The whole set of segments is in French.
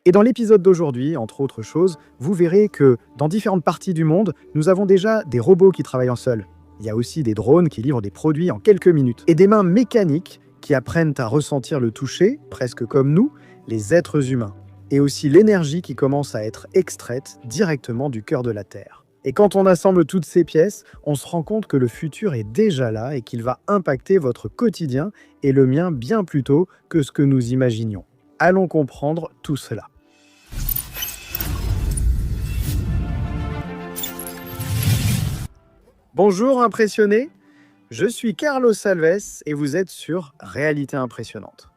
Et dans l'épisode d'aujourd'hui, entre autres choses, vous verrez que dans différentes parties du monde, nous avons déjà des robots qui travaillent en sol. Il y a aussi des drones qui livrent des produits en quelques minutes. Et des mains mécaniques qui apprennent à ressentir le toucher, presque comme nous, les êtres humains. Et aussi l'énergie qui commence à être extraite directement du cœur de la Terre. Et quand on assemble toutes ces pièces, on se rend compte que le futur est déjà là et qu'il va impacter votre quotidien et le mien bien plus tôt que ce que nous imaginions. Allons comprendre tout cela. Bonjour impressionnés, je suis Carlos Salves et vous êtes sur Réalité Impressionnante.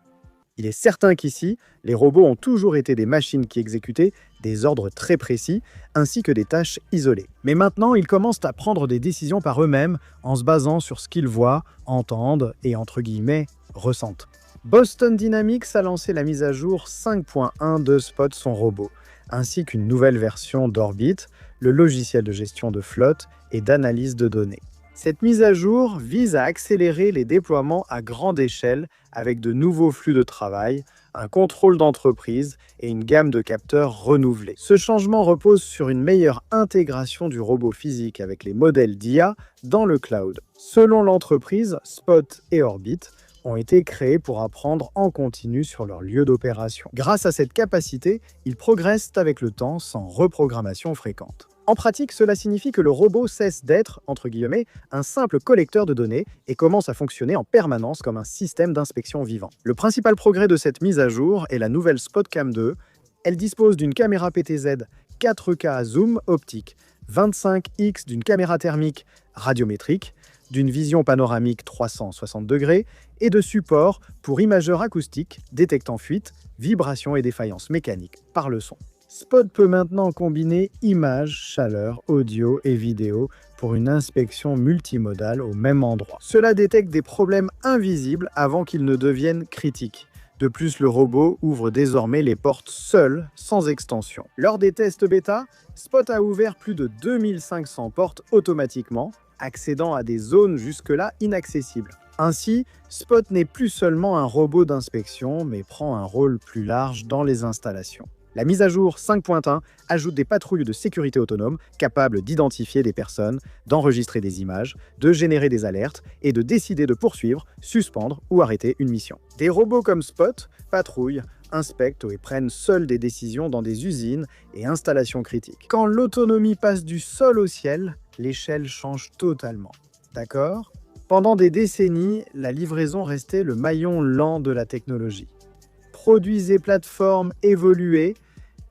Il est certain qu'ici, les robots ont toujours été des machines qui exécutaient des ordres très précis, ainsi que des tâches isolées. Mais maintenant, ils commencent à prendre des décisions par eux-mêmes en se basant sur ce qu'ils voient, entendent et, entre guillemets, ressentent. Boston Dynamics a lancé la mise à jour 5.1 de Spot, son robot, ainsi qu'une nouvelle version d'Orbit, le logiciel de gestion de flotte et d'analyse de données. Cette mise à jour vise à accélérer les déploiements à grande échelle avec de nouveaux flux de travail, un contrôle d'entreprise et une gamme de capteurs renouvelés. Ce changement repose sur une meilleure intégration du robot physique avec les modèles d'IA dans le cloud. Selon l'entreprise, Spot et Orbit ont été créés pour apprendre en continu sur leur lieu d'opération. Grâce à cette capacité, ils progressent avec le temps sans reprogrammation fréquente. En pratique, cela signifie que le robot cesse d'être, entre guillemets, un simple collecteur de données et commence à fonctionner en permanence comme un système d'inspection vivant. Le principal progrès de cette mise à jour est la nouvelle SpotCam 2. Elle dispose d'une caméra PTZ 4K zoom optique, 25x d'une caméra thermique radiométrique, d'une vision panoramique 360 degrés et de support pour imageurs acoustiques détectant fuite, vibrations et défaillances mécaniques par le son. Spot peut maintenant combiner images, chaleur, audio et vidéo pour une inspection multimodale au même endroit. Cela détecte des problèmes invisibles avant qu'ils ne deviennent critiques. De plus, le robot ouvre désormais les portes seul, sans extension. Lors des tests bêta, Spot a ouvert plus de 2500 portes automatiquement, accédant à des zones jusque-là inaccessibles. Ainsi, Spot n'est plus seulement un robot d'inspection, mais prend un rôle plus large dans les installations. La mise à jour 5.1 ajoute des patrouilles de sécurité autonomes capables d'identifier des personnes, d'enregistrer des images, de générer des alertes et de décider de poursuivre, suspendre ou arrêter une mission. Des robots comme Spot patrouillent, inspectent et prennent seuls des décisions dans des usines et installations critiques. Quand l'autonomie passe du sol au ciel, l'échelle change totalement. D'accord ? Pendant des décennies, la livraison restait le maillon lent de la technologie. Produits et plateformes évoluaient,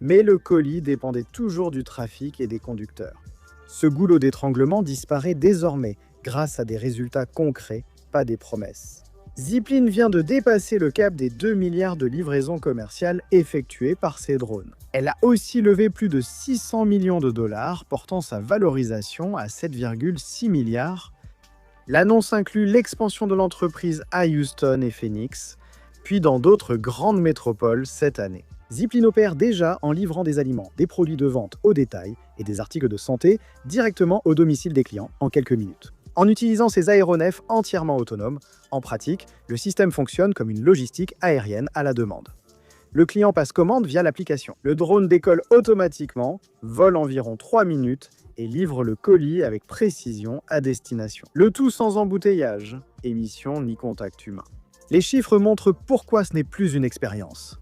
mais le colis dépendait toujours du trafic et des conducteurs. Ce goulot d'étranglement disparaît désormais grâce à des résultats concrets, pas des promesses. Zipline vient de dépasser le cap des 2 milliards de livraisons commerciales effectuées par ses drones. Elle a aussi levé plus de 600 millions de dollars, portant sa valorisation à 7,6 milliards. L'annonce inclut l'expansion de l'entreprise à Houston et Phoenix, puis dans d'autres grandes métropoles cette année. Zipline opère déjà en livrant des aliments, des produits de vente au détail et des articles de santé directement au domicile des clients en quelques minutes. En utilisant ces aéronefs entièrement autonomes, en pratique, le système fonctionne comme une logistique aérienne à la demande. Le client passe commande via l'application. Le drone décolle automatiquement, vole environ 3 minutes et livre le colis avec précision à destination. Le tout sans embouteillage, émission ni contact humain. Les chiffres montrent pourquoi ce n'est plus une expérience.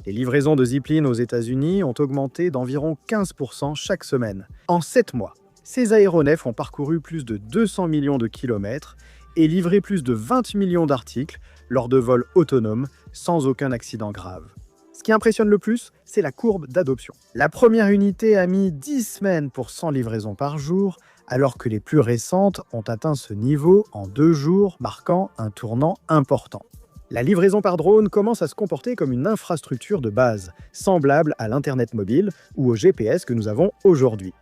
Les livraisons de Zipline aux États-Unis ont augmenté d'environ 15% chaque semaine. En 7 mois, ces aéronefs ont parcouru plus de 200 millions de kilomètres et livré plus de 20 millions d'articles lors de vols autonomes sans aucun accident grave. Ce qui impressionne le plus, c'est la courbe d'adoption. La première unité a mis 10 semaines pour 100 livraisons par jour, alors que les plus récentes ont atteint ce niveau en 2 jours, marquant un tournant important. La livraison par drone commence à se comporter comme une infrastructure de base, semblable à l'Internet mobile ou au GPS que nous avons aujourd'hui.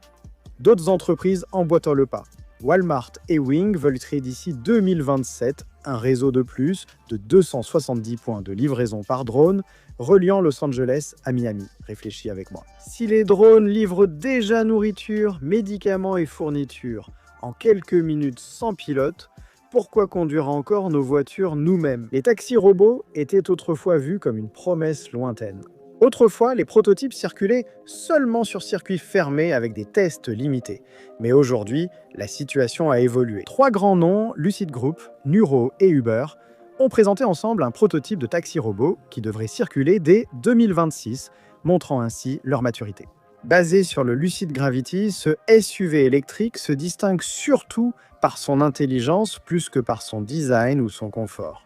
D'autres entreprises emboîtent le pas. Walmart et Wing veulent créer d'ici 2027 un réseau de plus de 270 points de livraison par drone reliant Los Angeles à Miami. Réfléchis avec moi. Si les drones livrent déjà nourriture, médicaments et fournitures en quelques minutes sans pilote, pourquoi conduire encore nos voitures nous-mêmes? Les taxis robots étaient autrefois vus comme une promesse lointaine. Autrefois, les prototypes circulaient seulement sur circuit fermé avec des tests limités. Mais aujourd'hui, la situation a évolué. 3 grands noms, Lucid Group, Nuro et Uber, ont présenté ensemble un prototype de taxi robot qui devrait circuler dès 2026, montrant ainsi leur maturité. Basé sur le Lucid Gravity, ce SUV électrique se distingue surtout par son intelligence plus que par son design ou son confort.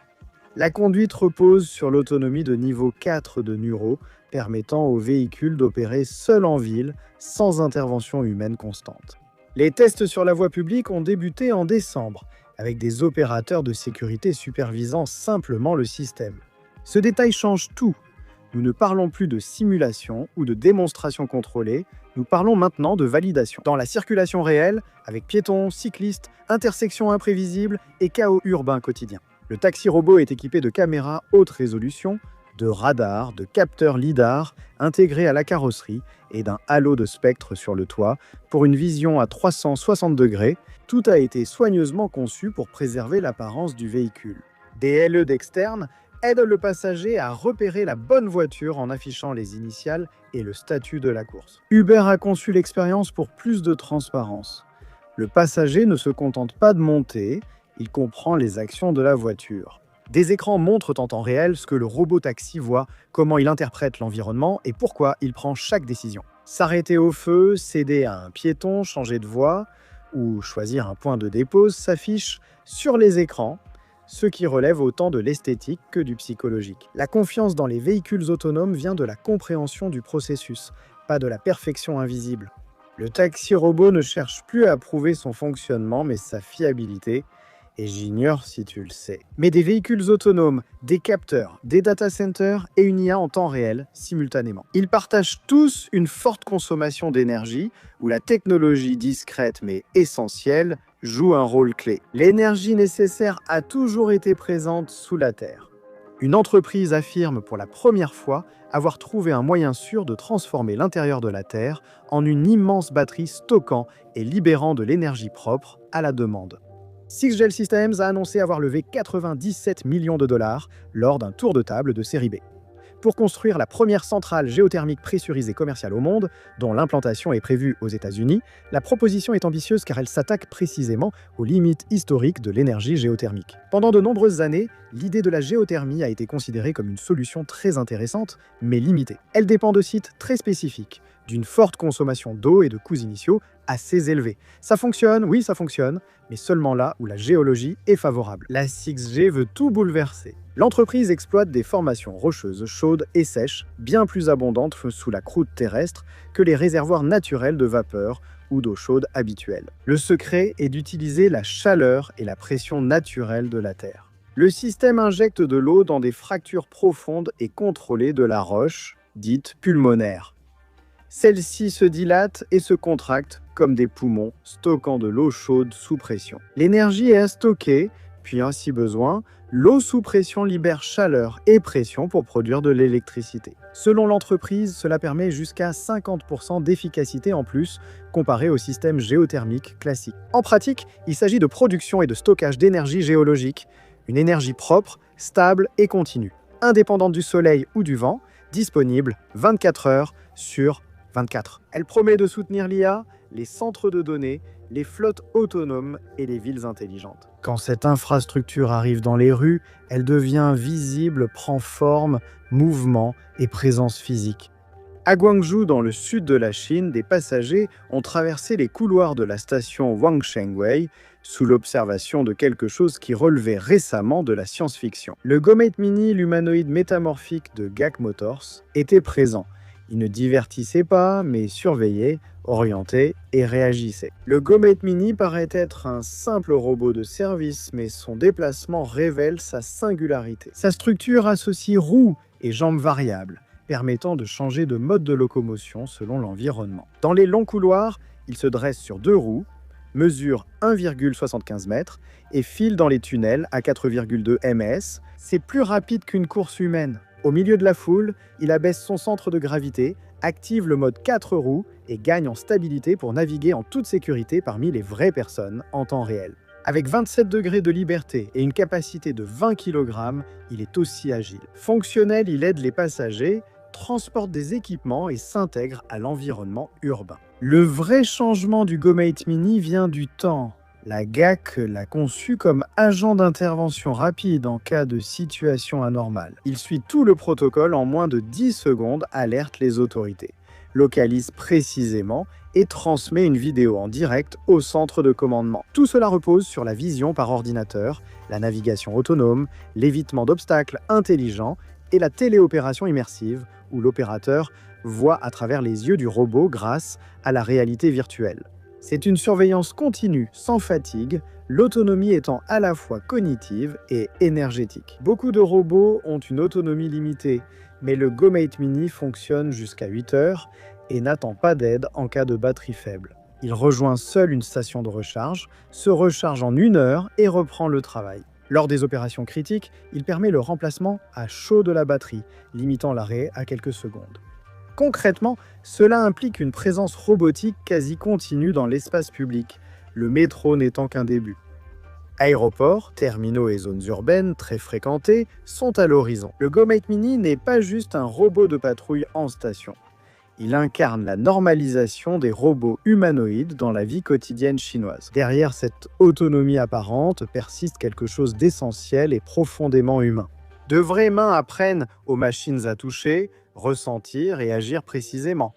La conduite repose sur l'autonomie de niveau 4 de Nuro, permettant au véhicule d'opérer seul en ville, sans intervention humaine constante. Les tests sur la voie publique ont débuté en décembre, avec des opérateurs de sécurité supervisant simplement le système. Ce détail change tout. Nous ne parlons plus de simulation ou de démonstration contrôlée, nous parlons maintenant de validation. Dans la circulation réelle, avec piétons, cyclistes, intersections imprévisibles et chaos urbain quotidien. Le taxi robot est équipé de caméras haute résolution, de radars, de capteurs lidar intégrés à la carrosserie et d'un halo de spectre sur le toit pour une vision à 360 degrés. Tout a été soigneusement conçu pour préserver l'apparence du véhicule. Des LED externes aident le passager à repérer la bonne voiture en affichant les initiales et le statut de la course. Uber a conçu l'expérience pour plus de transparence. Le passager ne se contente pas de monter, il comprend les actions de la voiture. Des écrans montrent en temps réel ce que le robot taxi voit, comment il interprète l'environnement et pourquoi il prend chaque décision. S'arrêter au feu, céder à un piéton, changer de voie ou choisir un point de dépose s'affiche sur les écrans, ce qui relève autant de l'esthétique que du psychologique. La confiance dans les véhicules autonomes vient de la compréhension du processus, pas de la perfection invisible. Le taxi robot ne cherche plus à prouver son fonctionnement mais sa fiabilité, et j'ignore si tu le sais. Mais des véhicules autonomes, des capteurs, des data centers et une IA en temps réel, simultanément. Ils partagent tous une forte consommation d'énergie, où la technologie discrète mais essentielle joue un rôle clé. L'énergie nécessaire a toujours été présente sous la Terre. Une entreprise affirme pour la première fois avoir trouvé un moyen sûr de transformer l'intérieur de la Terre en une immense batterie stockant et libérant de l'énergie propre à la demande. Sixgel Systems a annoncé avoir levé 97 millions de dollars lors d'un tour de table de série B. Pour construire la première centrale géothermique pressurisée commerciale au monde, dont l'implantation est prévue aux États-Unis, la proposition est ambitieuse car elle s'attaque précisément aux limites historiques de l'énergie géothermique. Pendant de nombreuses années, l'idée de la géothermie a été considérée comme une solution très intéressante, mais limitée. Elle dépend de sites très spécifiques, d'une forte consommation d'eau et de coûts initiaux assez élevés. Ça fonctionne, oui ça fonctionne, mais seulement là où la géologie est favorable. La 6G veut tout bouleverser. L'entreprise exploite des formations rocheuses chaudes et sèches, bien plus abondantes sous la croûte terrestre que les réservoirs naturels de vapeur ou d'eau chaude habituels. Le secret est d'utiliser la chaleur et la pression naturelle de la Terre. Le système injecte de l'eau dans des fractures profondes et contrôlées de la roche, dite pulmonaire. Celle-ci se dilate et se contracte comme des poumons, stockant de l'eau chaude sous pression. L'énergie est à stocker, puis si besoin, l'eau sous pression libère chaleur et pression pour produire de l'électricité. Selon l'entreprise, cela permet jusqu'à 50% d'efficacité en plus comparé au système géothermique classique. En pratique, il s'agit de production et de stockage d'énergie géologique, une énergie propre, stable et continue, indépendante du soleil ou du vent, disponible 24 heures sur 24. Elle promet de soutenir l'IA, les centres de données, les flottes autonomes et les villes intelligentes. Quand cette infrastructure arrive dans les rues, elle devient visible, prend forme, mouvement et présence physique. À Guangzhou, dans le sud de la Chine, des passagers ont traversé les couloirs de la station Wangshengwei sous l'observation de quelque chose qui relevait récemment de la science-fiction. Le Gomate Mini, l'humanoïde métamorphique de GAC Motors, était présent. Il ne divertissait pas, mais surveillait, orientait et réagissait. Le Gomate Mini paraît être un simple robot de service, mais son déplacement révèle sa singularité. Sa structure associe roues et jambes variables, permettant de changer de mode de locomotion selon l'environnement. Dans les longs couloirs, il se dresse sur 2 roues, mesure 1,75 m et file dans les tunnels à 4,2 ms. C'est plus rapide qu'une course humaine. Au milieu de la foule, il abaisse son centre de gravité, active le mode 4 roues et gagne en stabilité pour naviguer en toute sécurité parmi les vraies personnes en temps réel. Avec 27 degrés de liberté et une capacité de 20 kg, il est aussi agile. Fonctionnel, il aide les passagers, transportent des équipements et s'intègrent à l'environnement urbain. Le vrai changement du GoMate Mini vient du temps. La GAC l'a conçu comme agent d'intervention rapide en cas de situation anormale. Il suit tout le protocole en moins de 10 secondes, alerte les autorités, localise précisément et transmet une vidéo en direct au centre de commandement. Tout cela repose sur la vision par ordinateur, la navigation autonome, l'évitement d'obstacles intelligents et la téléopération immersive, où l'opérateur voit à travers les yeux du robot grâce à la réalité virtuelle. C'est une surveillance continue, sans fatigue, l'autonomie étant à la fois cognitive et énergétique. Beaucoup de robots ont une autonomie limitée, mais le GoMate Mini fonctionne jusqu'à 8 heures et n'attend pas d'aide en cas de batterie faible. Il rejoint seul une station de recharge, se recharge en 1 heure et reprend le travail. Lors des opérations critiques, il permet le remplacement à chaud de la batterie, limitant l'arrêt à quelques secondes. Concrètement, cela implique une présence robotique quasi continue dans l'espace public, le métro n'étant qu'un début. Aéroports, terminaux et zones urbaines très fréquentées sont à l'horizon. Le GoMate Mini n'est pas juste un robot de patrouille en station. Il incarne la normalisation des robots humanoïdes dans la vie quotidienne chinoise. Derrière cette autonomie apparente persiste quelque chose d'essentiel et profondément humain. De vraies mains apprennent aux machines à toucher, ressentir et agir précisément.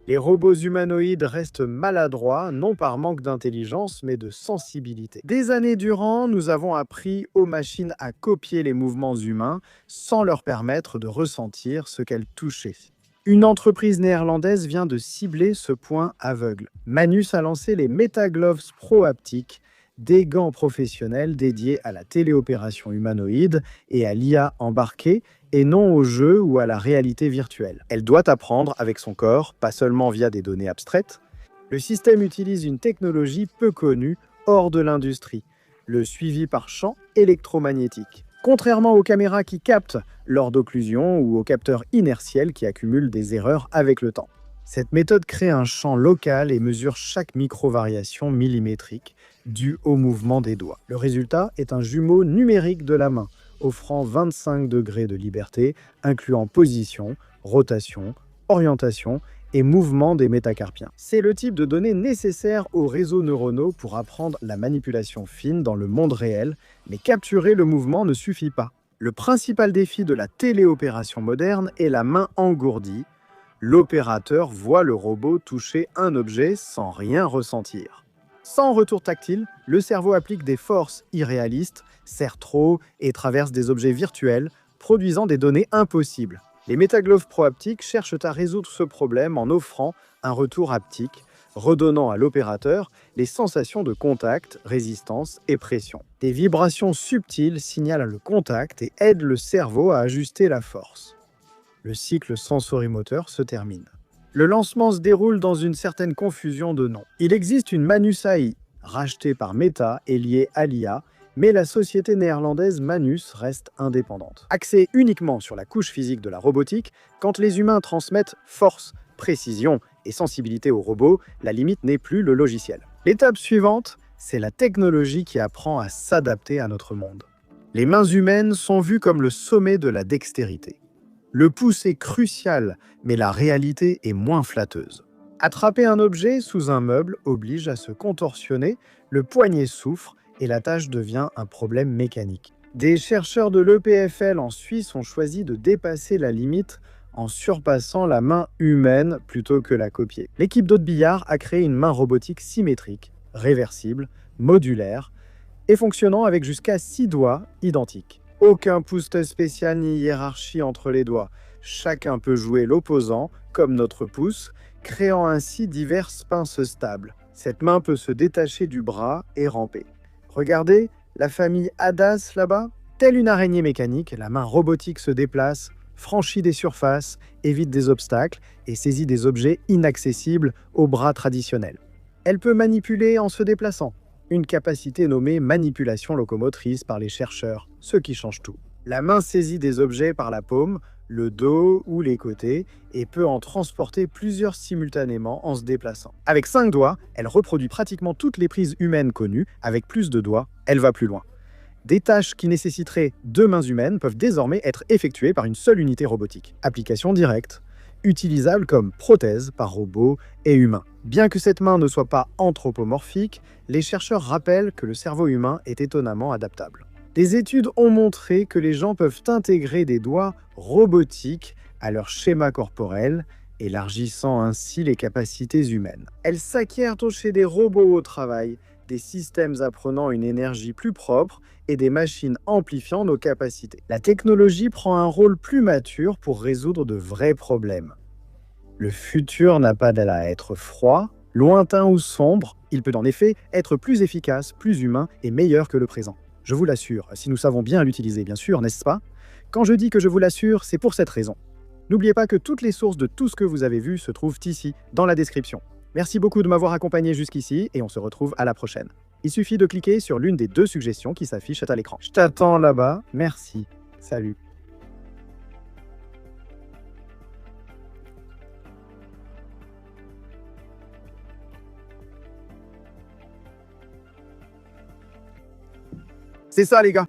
Les robots humanoïdes restent maladroits, non par manque d'intelligence, mais de sensibilité. Des années durant, nous avons appris aux machines à copier les mouvements humains sans leur permettre de ressentir ce qu'elles touchaient. Une entreprise néerlandaise vient de cibler ce point aveugle. Manus a lancé les MetaGloves Pro Haptiques, des gants professionnels dédiés à la téléopération humanoïde et à l'IA embarquée, et non au jeu ou à la réalité virtuelle. Elle doit apprendre avec son corps, pas seulement via des données abstraites. Le système utilise une technologie peu connue hors de l'industrie, le suivi par champ électromagnétique. Contrairement aux caméras qui captent lors d'occlusion ou aux capteurs inertiels qui accumulent des erreurs avec le temps. Cette méthode crée un champ local et mesure chaque micro-variation millimétrique due au mouvement des doigts. Le résultat est un jumeau numérique de la main, offrant 25 degrés de liberté, incluant position, rotation, orientation et mouvement des métacarpiens. C'est le type de données nécessaires aux réseaux neuronaux pour apprendre la manipulation fine dans le monde réel, mais capturer le mouvement ne suffit pas. Le principal défi de la téléopération moderne est la main engourdie. L'opérateur voit le robot toucher un objet sans rien ressentir. Sans retour tactile, le cerveau applique des forces irréalistes, serre trop et traverse des objets virtuels, produisant des données impossibles. Les MetaGloves Pro Haptiques cherchent à résoudre ce problème en offrant un retour haptique, redonnant à l'opérateur les sensations de contact, résistance et pression. Des vibrations subtiles signalent le contact et aident le cerveau à ajuster la force. Le cycle sensorimoteur se termine. Le lancement se déroule dans une certaine confusion de noms. Il existe une Manus AI, rachetée par Meta et liée à l'IA, mais la société néerlandaise Manus reste indépendante. Axée uniquement sur la couche physique de la robotique, quand les humains transmettent force, précision et sensibilité au robot, la limite n'est plus le logiciel. L'étape suivante, c'est la technologie qui apprend à s'adapter à notre monde. Les mains humaines sont vues comme le sommet de la dextérité. Le pouce est crucial, mais la réalité est moins flatteuse. Attraper un objet sous un meuble oblige à se contorsionner, le poignet souffre et la tâche devient un problème mécanique. Des chercheurs de l'EPFL en Suisse ont choisi de dépasser la limite en surpassant la main humaine plutôt que la copier. L'équipe d'Aude Billard a créé une main robotique symétrique, réversible, modulaire et fonctionnant avec jusqu'à 6 doigts identiques. Aucun pouce spécial ni hiérarchie entre les doigts. Chacun peut jouer l'opposant, comme notre pouce, créant ainsi diverses pinces stables. Cette main peut se détacher du bras et ramper. Regardez, la famille Hadas là-bas. Telle une araignée mécanique, la main robotique se déplace, franchit des surfaces, évite des obstacles et saisit des objets inaccessibles aux bras traditionnels. Elle peut manipuler en se déplaçant. Une capacité nommée manipulation locomotrice par les chercheurs, ce qui change tout. La main saisit des objets par la paume, le dos ou les côtés et peut en transporter plusieurs simultanément en se déplaçant. Avec 5 doigts, elle reproduit pratiquement toutes les prises humaines connues. Avec plus de doigts, elle va plus loin. Des tâches qui nécessiteraient 2 mains humaines peuvent désormais être effectuées par une seule unité robotique. Application directe, utilisable comme prothèse par robots et humains. Bien que cette main ne soit pas anthropomorphique, les chercheurs rappellent que le cerveau humain est étonnamment adaptable. Des études ont montré que les gens peuvent intégrer des doigts robotiques à leur schéma corporel, élargissant ainsi les capacités humaines. Elles s'acquièrent chez des robots au travail, des systèmes apprenant une énergie plus propre et des machines amplifiant nos capacités. La technologie prend un rôle plus mature pour résoudre de vrais problèmes. Le futur n'a pas à être froid, lointain ou sombre, il peut en effet être plus efficace, plus humain et meilleur que le présent. Je vous l'assure, si nous savons bien l'utiliser, bien sûr, n'est-ce pas? Quand je dis que je vous l'assure, c'est pour cette raison. N'oubliez pas que toutes les sources de tout ce que vous avez vu se trouvent ici, dans la description. Merci beaucoup de m'avoir accompagné jusqu'ici et on se retrouve à la prochaine. Il suffit de cliquer sur l'une des 2 suggestions qui s'affichent à l'écran. Je t'attends là-bas. Merci. Salut. C'est ça les gars.